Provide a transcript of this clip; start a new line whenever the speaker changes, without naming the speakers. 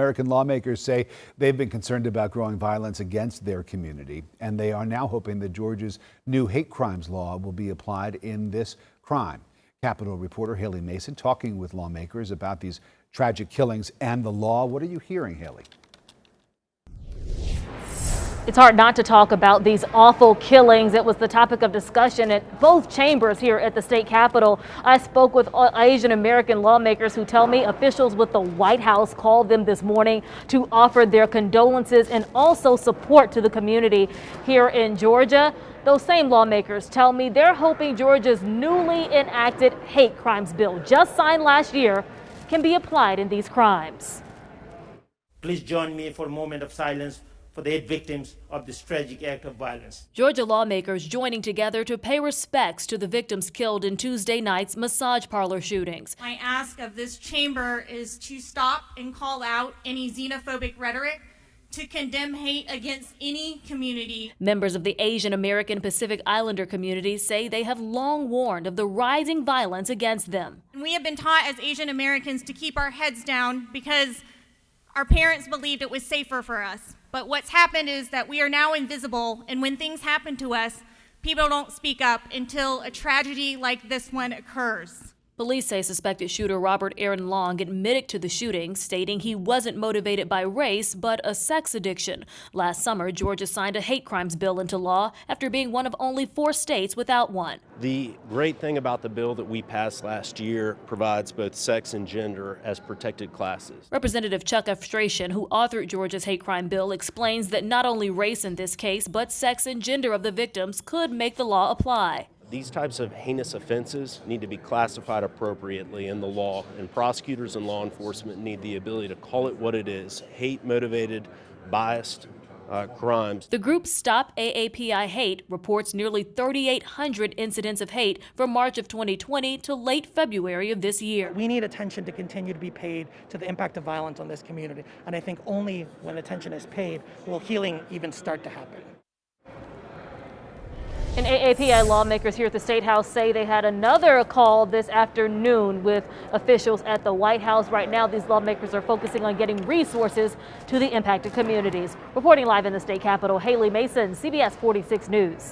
American lawmakers say they've been concerned about growing violence against their community, and they are now hoping that Georgia's new hate crimes law will be applied in this crime. Capitol reporter Haley Mason talking with lawmakers about these tragic killings and the law. What are you hearing, Haley?
It's hard not to talk about these awful killings. It was the topic of discussion at both chambers here at the state capitol. I spoke with Asian American lawmakers who tell me officials with the White House called them this morning to offer their condolences and also support to the community here in Georgia. Those same lawmakers tell me they're hoping Georgia's newly enacted hate crimes bill, just signed last year, can be applied in these crimes.
Please join me for a moment of silence for the 8 victims of this tragic act of violence.
Georgia lawmakers joining together to pay respects to the victims killed in Tuesday night's massage parlor shootings.
My ask of this chamber is to stop and call out any xenophobic rhetoric, to condemn hate against any community.
Members of the Asian American Pacific Islander community say they have long warned of the rising violence against them.
We have been taught as Asian Americans to keep our heads down because our parents believed it was safer for us. But what's happened is that we are now invisible, and when things happen to us, people don't speak up until a tragedy like this one occurs.
Police say suspected shooter Robert Aaron Long admitted to the shooting, stating he wasn't motivated by race, but a sex addiction. Last summer, Georgia signed a hate crimes bill into law after being one of only 4 states without one.
The great thing about the bill that we passed last year provides both sex and gender as protected classes.
Representative Chuck Efstration, who authored Georgia's hate crime bill, explains that not only race in this case, but sex and gender of the victims could make the law apply.
These types of heinous offenses need to be classified appropriately in the law, and prosecutors and law enforcement need the ability to call it what it is: hate-motivated, biased crimes.
The group Stop AAPI Hate reports nearly 3,800 incidents of hate from March of 2020 to late February of this year.
We need attention to continue to be paid to the impact of violence on this community, and I think only when attention is paid will healing even start to happen.
And AAPI lawmakers here at the State House say they had another call this afternoon with officials at the White House. Right now, these lawmakers are focusing on getting resources to the impacted communities. Reporting live in the state capitol, Haley Mason, CBS 46 News.